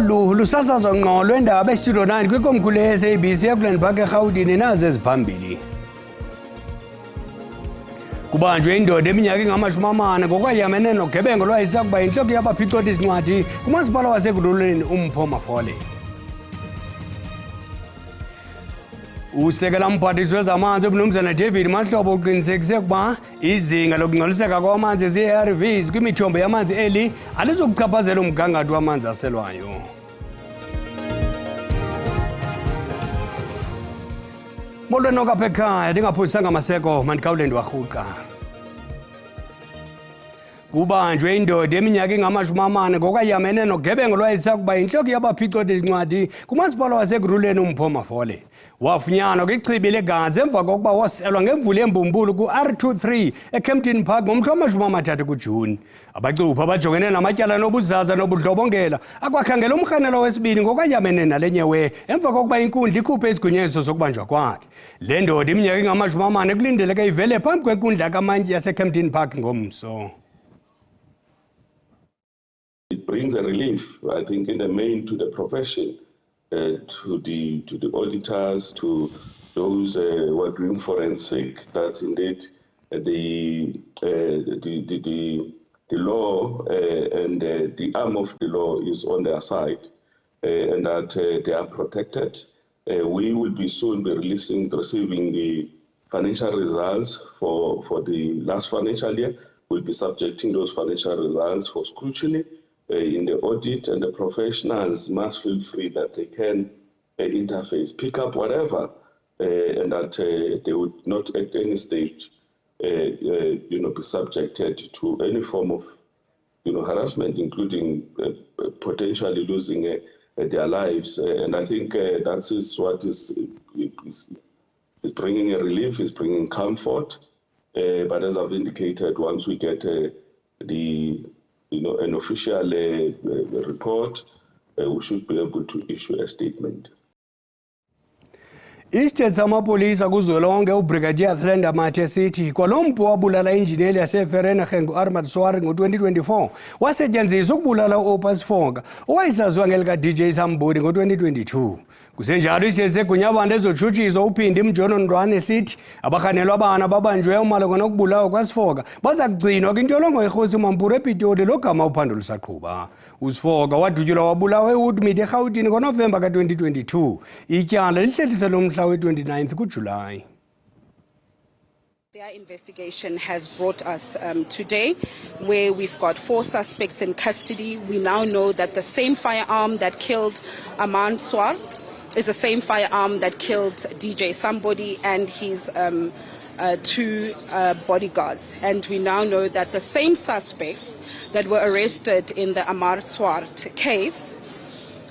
Olu lusasazwa ngqo lwendaba estudio 9 kwikomkhulu le-SABC eKuland Park eRhawutini nazo eziphambili. Kubanjwe indoda eminyaka engama-40 ngokwayamene nogebengo lwayisakuba yintloko yabaphicotisi-ncwadi kumasipala waseGruleni uMpho Mafole. Usekela mphathiswa wezamanzi uMnumzana David Mahlobo uqinisekise ukuba izinga lokungcoliseka kwamanzi ezi-ARVs kwimithombo yamanzi eli alizukuchaphazela umgangatho wamanzi aselwayo. Molweni apha ekhaya ndingaphosisanga maseko mandikhawulende warhuqa. Kubanjwe indoda eminyaka engama-40 ngokwayamene nogebengo lwayisakuba yintloko yabaphicotisi-ncwadi kumasipala waseGruleni uMpho Mafole. Wafunyanwa kwichibi legazi emva kokuba waselwa ngemvula yembumbulu ku-R23 eKempton Park ngomhla wama-30 kuJuni. Abacuphi abajongene namatyala nobuzaza nobudlobongela akwakhangela umrhanelo wesibini ngokwayamene nale nyewe emva kokuba inkundla ikhuphe isigunyeziso sokubanjwa kwakhe. Le ndoda iminyaka engama-40 kulindeleke ivele phambi kwenkundla kamantyi yaseKempton Park ngomso. It brings a relief, I think, in the main to the profession. To the auditors, to those who are doing forensic, that indeed the law and the arm of the law is on their side, and that they are protected. We will be soon be receiving the financial results for the last financial year. We'll be subjecting those financial results for scrutiny. In the audit, and the professionals must feel free that they can interface, pick up whatever, and that they would not at any stage, be subjected to any form of, harassment, including potentially losing their lives. And I think that is what is bringing a relief, is bringing comfort. But as I've indicated, once we get an official report, we should be able to issue a statement. Isithethe samapolisa kuzwelonke uBrigadier Thlenda Mathe sithi kwalompu wabulala injineli yaseVereeniging uArmand Swari ngo-2024 wasetyenziswa ukubulala uOpas Foka owayesaziwa ngelika-DJ Sambudi ngo-2022. Kusenjalo isithethe segunyabanda ezotshutshiso uPhindi Mjono Ndwane sithi abarhanelwa abana babanjwe umalunga nokubulawa kwaSifoka baza kugcinwa kwintolongo yerhosi uMampuru ePitoli logama uphando lusaqhuba. uSifoka wadutyulwa wabulawa eWoodmead eRhawutini ngoNovemba ka-2022. Ityala lihlehliswe lomhla we-29 kuJulayi. Their investigation has brought us today, where we've got 4 suspects in custody. We now know that the same firearm that killed Armand Swart is the same firearm that killed DJ Sambudi and his 2 bodyguards. And we now know that the same suspects that were arrested in the Armand Swart case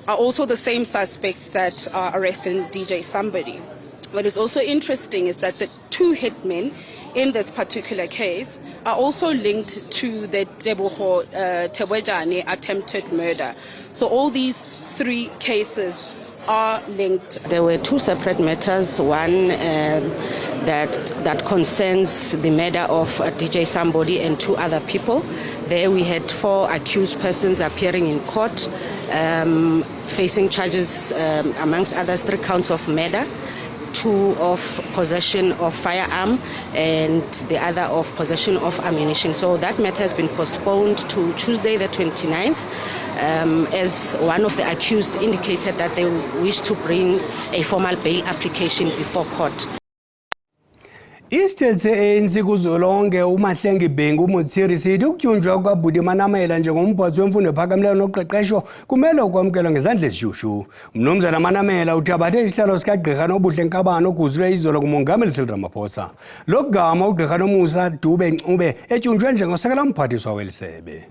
are also the same suspects that are arrested in DJ Sambudi. What is also interesting is that the 2 hitmen in this particular case are also linked to the Teboho Tewejane attempted murder. So all these 3 cases are linked. There were 2 separate matters. One that concerns the murder of DJ Sambudi and 2 other people. There we had 4 accused persons appearing in court, facing charges, amongst others, 3 counts of murder, 2 of possession of firearm, and the other of possession of ammunition. So that matter has been postponed to Tuesday the 29th, as one of the accused indicated that they wish to bring a formal bail application before court. Isithethe se-ANC kuzwelonke uMahlengi Bhengu uMotsiri sithi ukutyunjwa kukaBhuti Manamela njengomphathi wemfundo ephakamileyo noqeqesho kumele ukwamkelwa ngezandla ezishushu. Mnumzana Manamela uthabathe isihlalo sikagqirha Nobuhle Nkabane oguzulwe izolo kumongameli Cyril Ramaphosa. Lo gama ugqirha Nomusa Dube Ncube etyunjwe njengosekela mphathiswa weli sebe.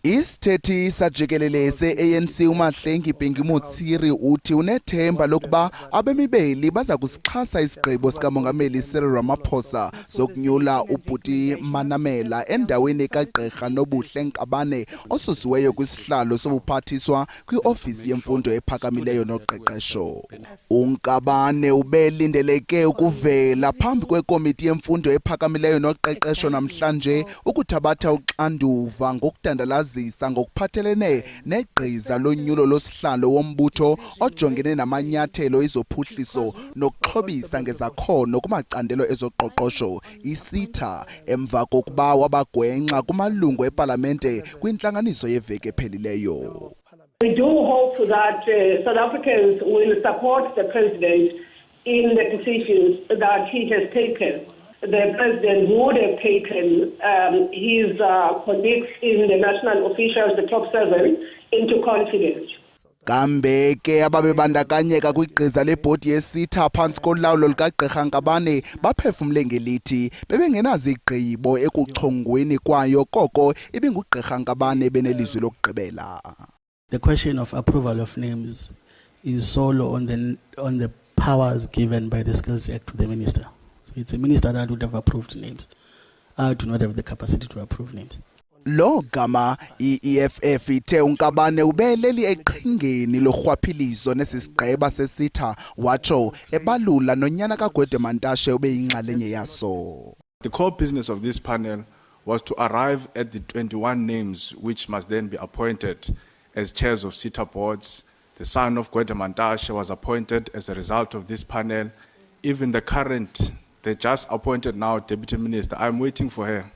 Isithethi sajikelele se-ANC uMahlengi Bhengu Motsiri uthi unethemba lokuba abemibeli baza kusixhasa isigqibo sikamongameli Cyril Ramaphosa sokunyula uBhuti Manamela endaweni kagqirha Nobuhle Nkabane osusiweyo kwisihlalo sobuphathiswa kwiofisi yemfundo ephakamileyo noqeqesho. uNkabane ubelindeleke ukuvela phambi kwekomiti yemfundo ephakamileyo noqeqesho namhlanje ukuthabatha uxanduva ngokudandalaza ukwazisa ngokuphathelene negqiza lonyulo losihlalo wombutho ojongene namanyathelo ezophuhliso nokuxhobisa ngezakhono kumacandelo ezoqoqosho isitha emva kokuba wabagwenxa kumalungu epalamente kwintlanganiso yeveki ephelileyo. We do hope that South Africans will support the president in the decisions that he has taken. The president would have taken his colleagues in the national officials, the top 7, into confidence. Kambe ke ababebandakanyeka kwigqiza lebhodi yesitha phantsi kolawulo lukagqirha Nkabane baphefumle ngelithi bebengenazigqibo ekuchongweni kwayo koko ibingugqirha Nkabane benelizwi lokugqibela. The question of approval of names is solo on the powers given by the Skills Act to the minister. So it's a minister that would have approved names. I do not have the capacity to approve names. Lo gama iEFF ithe uNkabane ubeleli eqhingeni lorhwaphilizo nesisigqeba sesitha watsho ebalula nonyana kaGwede Mantashe ubeyinxalenye yaso. The core business of this panel was to arrive at the 21 names which must then be appointed as chairs of SITA boards. The son of Gwede Mantashe was appointed as a result of this panel. Even the just appointed now Deputy Minister, I'm waiting for her.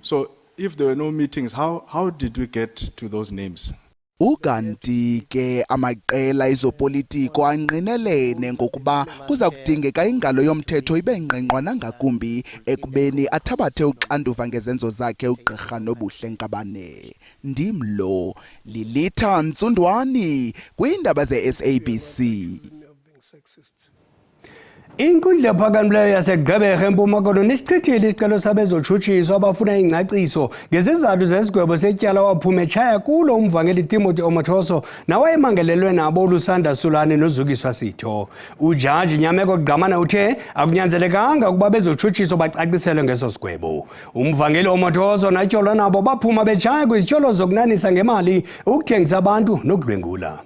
So if there were no meetings, how did we get to those names? Ukanti ke amaqela ezopolitiko anqinelene ngokuba kuza kudingeka ingalo yomthetho ibe ngqengqwa nangakumbi ekubeni athabathe uxanduva ngezenzo zakhe ugqirha Nobuhle Nkabane. Ndimlo Lilitha Ntsundwani kwiindaba ze-SABC. Inkundla ephakamileyo yaseGqeberha eMpuma Koloni isichithile isicelo sabezotshutshiswa abafuna ingcaciso ngezizathu zesigwebo setyala waphume etshaya kulo umvangeli Timothy Omotoso nawayemangelelwe nabo uLusanda Sulane noZukiswa Sitho. Ujaji Nyameko Gqamana uthe akunyanzelekanga ukuba bezotshutshiswa bacaciselwe ngeso sigwebo. Umvangeli Omotoso natyolwa nabo baphuma betshaya kwizityolo zokunanisa ngemali ukuthengisa abantu nokudlwengula.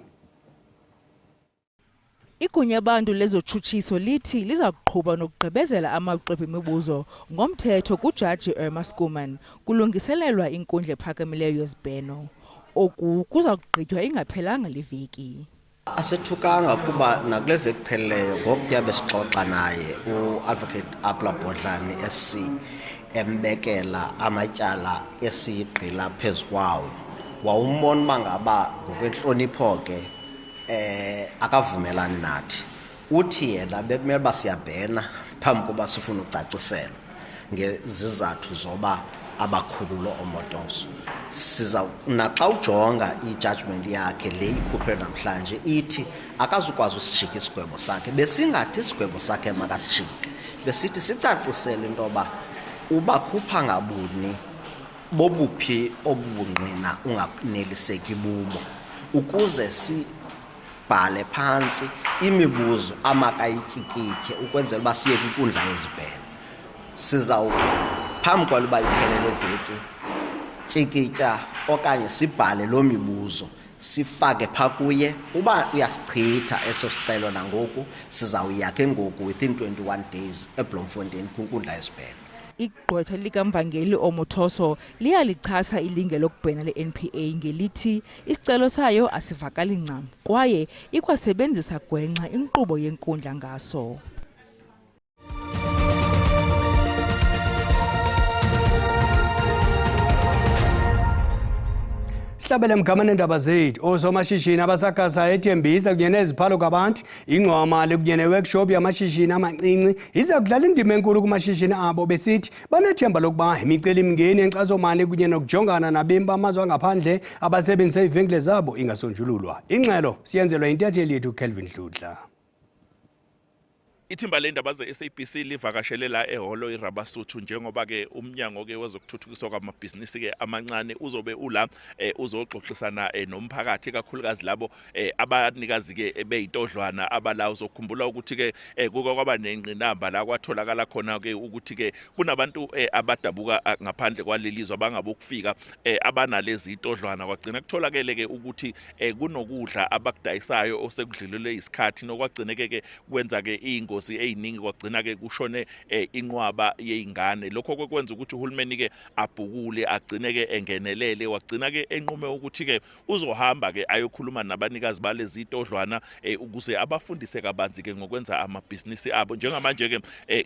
Igunya abantu lezotshutshiso lithi liza kuqhuba nokugqibezela amaxwebhu emibuzo ngomthetho kujaji Irma Skuman kulungiselelwa inkundla ephakamileyo yezibheno. Oku kuza kugqitywa ingaphelanga leveki. Asethukanga kuba nakule veki phelileyo ngokuya besixoxa naye uadvocate Apla Bodlani SC embekela amatyala esiyigqila phezu kwawo. Wawumbona mangaba ngokwenhlonipho ke akavumelani nathi. Uthi yena bekumele basiyabhena phambi koba sifuna ucaciselwa ngezizathu zoba abakhululo Omotoso. Siza naxa ujonga ijudgment yakhe le ikhuphe namhlanje ithi akazukwazi usijika isigwebo sakhe. Besingathi isigwebo sakhe makasijike. Besithi sicacisele into yoba ubakhupha ngabuni bobuphi obungqina unganeliseki bubo ukuze bhale phansi imibuzo amakayitshikitye ukwenzela uba siye kwinkundla yezibheno. Siza phambi kwaluba iphelele veki tshikitya okanye sibhale lo mibuzo sifake pha kuye. Uba uyasichitha eso sicelo nangoku sizawuya ke ngoku within 21 days eBloemfontein kwinkundla yezibheno. Igqwetha likamvangeli Omotoso liyalichasa ilinge lokubhena le-NPA ngelithi isicelo sayo asivakali ncam kwaye ikwasebenzisa gwenxa inkqubo yenkundla ngaso. Sihlabele mgamane ndaba zethu osomashishini abasakhasayo ethembisa kunye neziphalo kwabantu ingxowa-mali kunye ne-workshop yamashishini amancinci iza kudlala indima enkulu kumashishini abo besithi banethemba lokuba imicelimngeni yenkxaso-mali kunye nokujongana nabemi bamazwe angaphandle abasebenzisa iivenkile zabo ingasonjululwa. Ingxelo siyenzelwa yintatheli yethu Kelvin Hludla. Ithimba leendaba ze-SABC livakashele la ehholo iRabasuthu njengoba ke umnyango ke wezokuthuthukiswa kwamabhizinisi ke amancane uzobe ula uzoxoxisana nomphakathi kakhulukazi labo abanikazi ke beyitodlwana abala uzokhumbula ukuthi ke kuke kwaba nengqinamba la kwatholakala khona ke ukuthi ke kunabantu abadabuka ngaphandle kwalelizwe abangabokufika abanalezi itodlwana kwagcina kutholakele ke ukuthi kunokudla abakudayisayo osekudlulele isikhathi nokwagcineke ke kwenza ke ingo izingozi eziningi kwagcina ke kushone inqwaba yeingane. Lokho kwekwenza ukuthi uhulumeni ke abhukule agcine ke engenelele wagcina ke enqume ukuthi ke uzohamba ke ayokhuluma nabanikazi balezi itodlwana ukuze abafundise kabanzi ke ngokwenza amabhizinisi abo. Njengamanje ke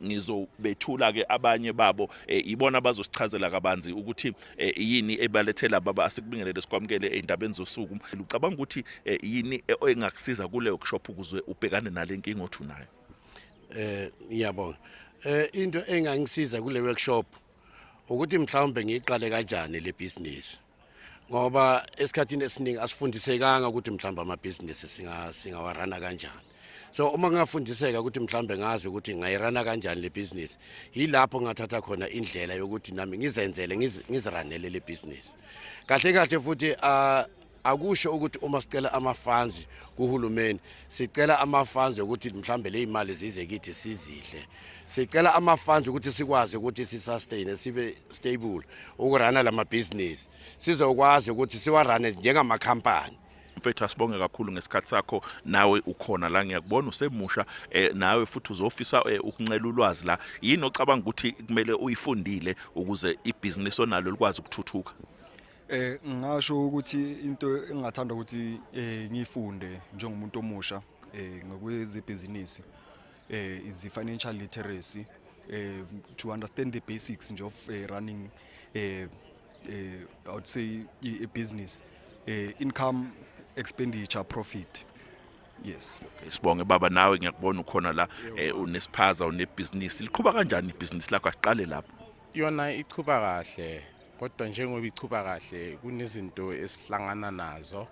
ngizobethula ke abanye babo ibona abazosichazela kabanzi ukuthi yini ebalethela baba asikubingelele sikwamukele endabeni zosuku. Ucabanga ukuthi yini engakusiza kule workshop ukuze ubhekane nalenkinga othunayo? Ngiyabonga. Into engangisiza kule workshop ukuthi mhlawumbe ngiqale kanjani le business. Ngoba esikhathini esiningi asifundisekanga ukuthi mhlawumbe ama business singawarana kanjani. So uma ngafundiseka ukuthi mhlawumbe ngazi ukuthi ngayirana kanjani le business, yilapho ngathatha khona indlela yokuthi nami ngizenzele ngiziranele le business. Kahle kahle futhi akusho ukuthi uma sicela ama-funds kuhulumeni sicela ama-funds ukuthi mhlambe le imali zize kithi sizidle. Sicela ama-funds ukuthi sikwazi ukuthi sisustain sibe stable ukurana lama business. Sizokwazi ukuthi siwarane njengamakhampani. Mfethu asibonge kakhulu ngesikhathi sakho, nawe ukhona la ngiyakubona usemusha nawe futhi uzofisa ukuncela ulwazi la. Yini ocabanga ukuthi kumele uyifundile ukuze ibhizinisi onalo likwazi ukuthuthuka? Ngisho ukuthi into engathanda ukuthi ngifunde njengomuntu omusha ngokwezibhizinisi is the financial literacy, to understand the basics nje of running I would say a business, income, expenditure, profit. Yes. Sibonge baba, nawe ngiyakubona ukhona la unesiphaza unebhizinisi. Liqhuba kanjani ibhizinisi lakho? Aqale lapho. Yona iqhuba kahle, kodwa njengoba iqhuba kahle kunezinto esihlangana nazo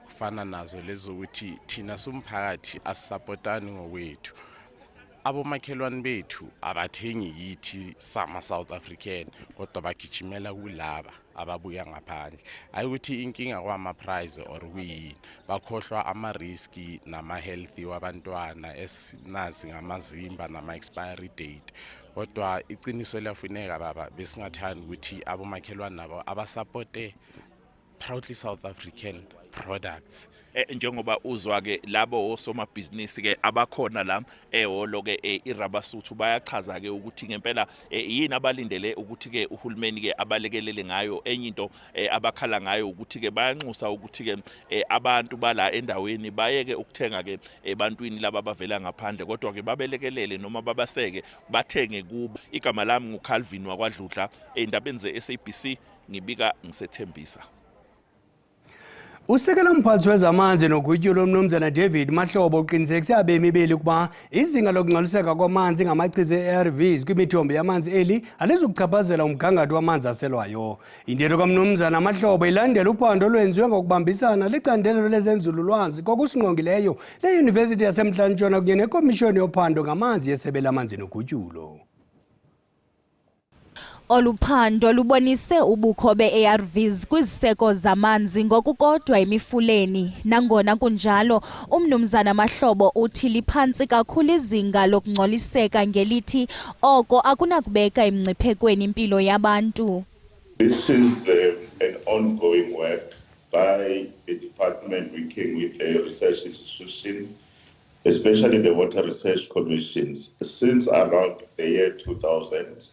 kufana nazo lezo ukuthi thina somphakathi asisupportani ngokwethu. Abomakhelwane bethu abathengi yithi sama South African kodwa bagijimela kulaba ababuya ngaphandle. Ayukuthi inkinga kwama price or kuyini, bakhohlwa ama risk nama healthy wabantwana esinazi ngamazimba nama expiry date. Kodwa iqiniso lafuneka baba besingathanda ukuthi abomakhelwane nabo abasupporte proudly South African products. Njengoba uzwa ke labo osomabhizinisi ke abakhona la eholo ke iRabasuthu bayachaza ke ukuthi ngempela yini abalindele ukuthi ke uhulumeni ke abalekelele ngayo. Enye into abakhala ngayo ukuthi ke bayanxusa ukuthi ke abantu bala endaweni bayeke ukuthenga ke ebantwini laba abavela ngaphandle, kodwa ke babelekelele noma babaseke bathenge kubo. Igama lami nguCalvin wakwaDludla, endabeni ze-SABC ngibika ngisethembisa. Usekela mphathi wezamanzi nogutyulo uMnumzana David Mahlobo uqinisekisa abemi beli ukuba izinga lokungcoliseka kwamanzi ngamachiza e-ARVs kwimithombo yamanzi eli alizukuchaphazela umgangatho wamanzi aselwayo. Indelo kaMnumzana Mahlobo ilandela uphando olwenziwe ngokubambisana licandelo lezenzululwazi kokusingqongileyo leYunivesithi yaseMntla Ntshona kunye nekomishoni yophando ngamanzi yeSebe laManzi noGutyulo. Oluphando lubonise ubukho be-ARVs kwiziseko zamanzi ngokukodwa emifuleni. Nangona kunjalo, uMnumzana Mahlobo uthi liphantsi kakhulu izinga lokungcoliseka ngelithi oko akunakubeka emngciphekweni impilo yabantu. This is an ongoing work by the department working with a research institution, especially the Water Research Commissions. Since around the year 2000,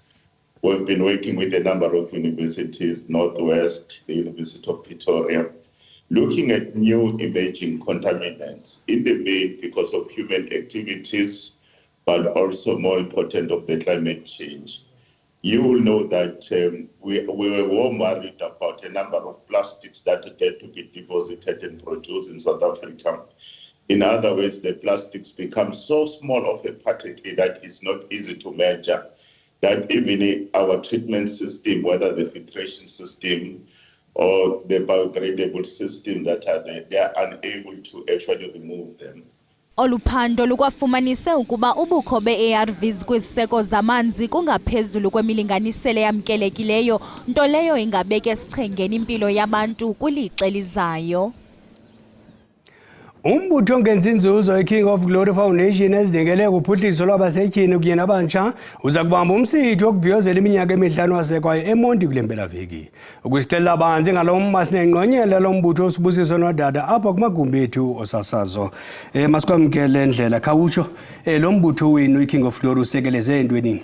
we've been working with a number of universities, Northwest, the University of Pretoria, looking at new emerging contaminants in the main because of human activities, but also more important of the climate change. You will know that we were worried about a number of plastics that get to be deposited and produced in South Africa. In other words, the plastics become so small of a particle that it's not easy to measure, that even our treatment system, whether the filtration system or the biodegradable system that are there, they are unable to actually remove them. Oluphando lukwafumanise ukuba ubukho be-ARVs kwiziseko zamanzi kungaphezulu kwemilinganiselo eyamkelekileyo, nto leyo ingabeka esichengeni impilo yabantu kwilixa elizayo. Umbutho ongenza inzuzo iKing of Glory Foundation ezinikele kuphuhliso lwabasetyhini kunye nabantsha uza kubamba umsitho wokubhiyozela iminyaka emihlanu wasekwayo eMonti kule mpelaveki. Ukusitela banzi ngalo masinengqonyela lo mbutho osibusiso nodada apha kumagumbi ethu osasazo. Masikwamkele ndlela khawutsho lo mbutho wenu iKing of Glory usekeleze entweni.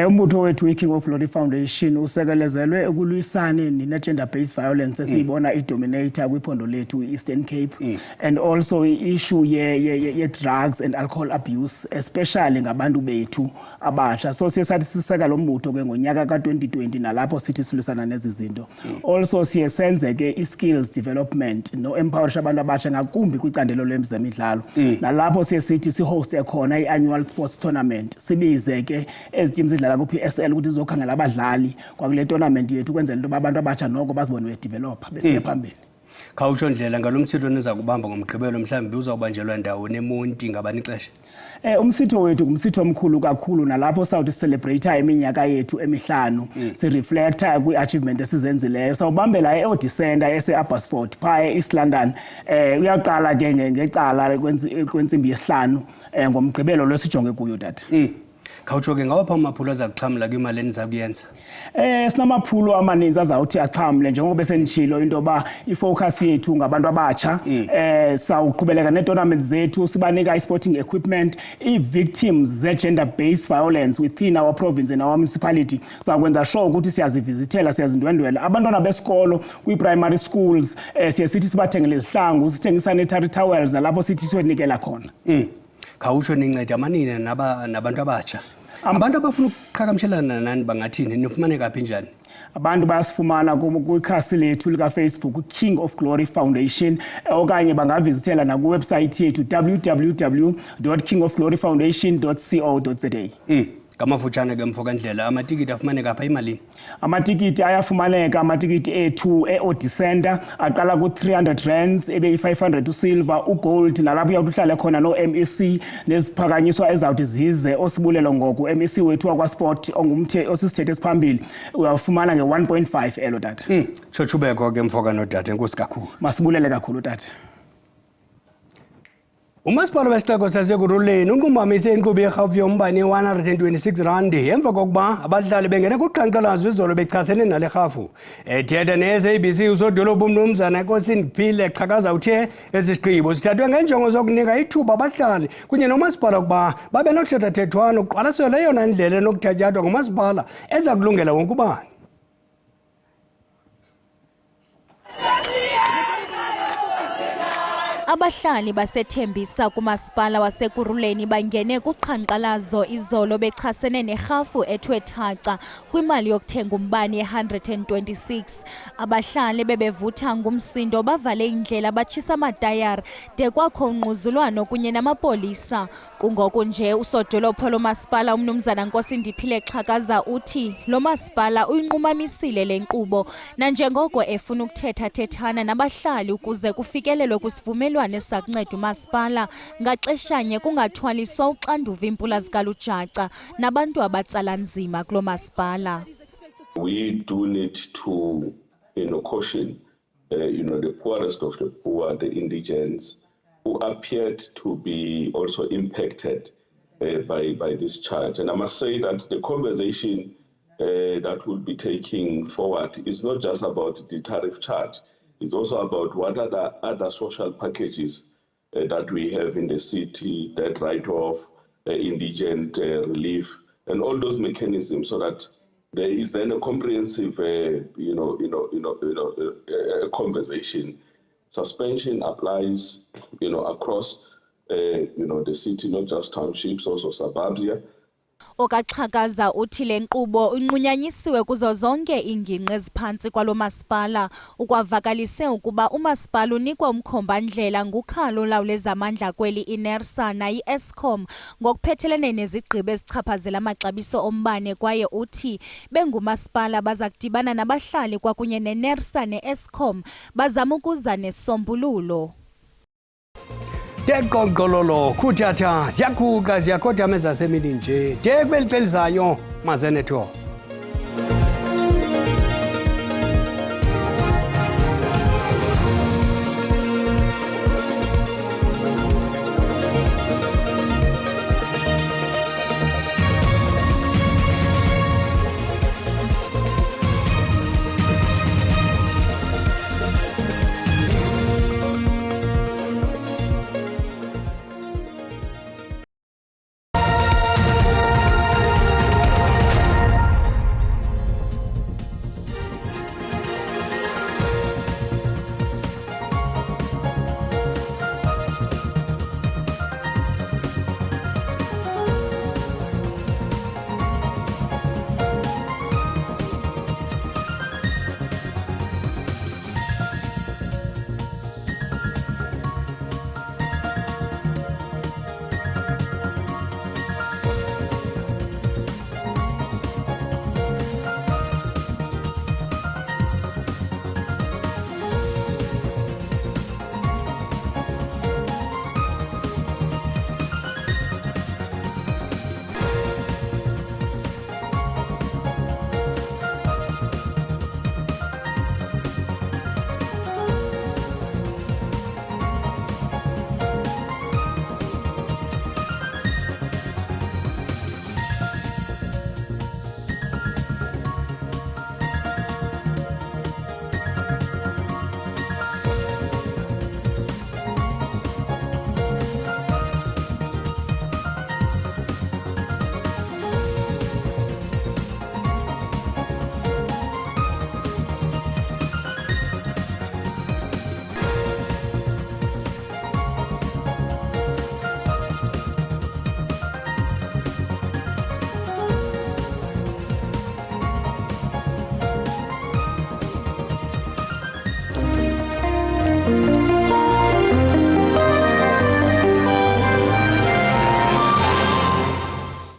Umbutho wethu iKing of Glory Foundation usekelezelwe ekulwisaneni ne-gender based violence esiyibona idominator kwiphondo lethu Eastern Cape and also i-issue ye-drugs and alcohol abuse especially ngabantu bethu abasha. So siye sathi siseka lo mbutho ke ngonyaka ka-2020 nalapho sithi silwisana nezi zinto. Also siye senze ke i-skills development no-empowerisha abantu abasha ngakumbi kwicandelo lwezemidlalo. Nalapho siye sithi sihoste khona i-annual sports tournament sibize ke eziteams idlala ku PSL ukuthi izokhangela abadlali kwakule tournament yethu kwenzela into abantu abatsha noko bazibone we develop bese phambili. Khawutsho ndlela ngalomsitho niza kubamba ngomgqibelo mhlawumbe uzawubanjelwa ndawo neMonti ngabani ixesha. Umsitho wethu ngumsitho omkhulu kakhulu nalapho sawuthi celebrate iminyaka yethu emihlanu sireflecta kwi-achievement esizenzileyo. Sawubambela e-Odisenda ese-Abbotsford phaya e-East London. Uyaqala ke ngecala kwensimbi yesihlanu ngomgqibelo lwesijonge kuyo tata. Khawutsho ke ngawapha amaphulo aza kuxhamla kwimali eniza kuyenza. Sinamaphulo amaninzi azawuthi axhamle njengoba besenitshilo into yoba ifocus yethu ngabantu abatsha. Sawuqhubeleka nee-tournaments zethu sibanika i-sporting equipment. Ii-victims ze-gender based violence within our province and our municipality sakwenza sure ukuthi siyazivizithela siyazindwendwela abantwana besikolo kwi-primary schools. Siye sithi sibathengele izihlangu sithenge i-sanitary towels nalapho sithi siyonikela khona. Khawutsho ninceda amanina nabantu abatsha. Abantu abafuna ukuqhagamshelana nani bangathini nifumaneka phi njani? Abantu bayasifumana kwikhasi lethu lika-Facebook King of Glory Foundation okanye bangavizithela na kuwebsite yethu www.kingofgloryfoundation.co.za. Ngamafutshane ke mfoka ndlela amatikiti afumaneka apha imalini. Amatikiti ayafumaneka amatikiti ethu e-Odisenda aqala ku-300 rands ebe i-500 usilver ugold nalapho uyawuthi uhlale khona no-MEC neziphakanyiswa ezawuthi zize osibulelo ngoku MEC wethu wakwasport osisithethe esiphambili uyawufumana nge-1.5 elo tata. Tshotshubeko ke mfoka nodade enkosi kakhulu. Masibulele kakhulu tata. Umasipala wesixeko sasekuruleni unqumamise inkqubo yerhafu yombane 126 rand emva kokuba abahlali bengene kuqhankqalazo izolo bechasene nale rhafu. Ethetha ne-SABC usodolophu umnumzana enkosini Phile Xhakaza uthe ezi zigqibo zithathwe ngenjongo zokunika ithuba abahlali kunye nomasipala ukuba babe nokuthethathethwana ukuqwalasela eyona ndlela enokuthatyathwa ngumasipala eza kulungela wonke ubani. Abahlali basethembisa kumasipala wasekuruleni bangene kuqhankqalazo izolo bechasene nerhafu ethwe thaca kwimali yokuthenga umbane ye-126. Abahlali bebevutha ngumsindo bavale indlela batshisa amatayara de kwakho ungquzulwano kunye namapolisa. Kungoku nje usodolopho lomasipala umnumzana Nkosindile Xhakaza uthi lo masipala uyinqumamisile le nkqubo nanjengoko efuna ukuthethathethana nabahlali ukuze kufikelelwe kwisivumelwano nesakunceda umasipala ngaxeshanye kungathwaliswa uxanduva impula zikalujaca nabantu abatsala nzima kulo masipala. We do need to caution the poorest of the poor, the indigents who appeared to be also impacted by this charge. And I must say that the conversation that will be taking forward is not just about the tariff charge. It's also about what are the other social packages that we have in the city, that write-off, indigent relief, and all those mechanisms, so that there is then a comprehensive, conversation. Suspension applies, across, the city, not just townships, also suburbs here. Okaxhakaza uthi le nkqubo unqunyanyisiwe kuzo zonke iingingqi eziphantsi kwalo masipala ukwavakalise ukuba umasipala unikwa umkhomba-ndlela ngukhalo olawula ezamandla kweli iNERSA nayi-Eskom ngokuphethelene nezigqibo ezichaphazela amaxabiso ombane kwaye uthi bengumasipala baza kudibana nabahlali kwakunye neNERSA ne-Eskom bazama ukuza nesombululo. Deqoqololo khuthatha ziyaguqa ziyakhothama ezasemini nje de kubeli xelizayo mazenetho.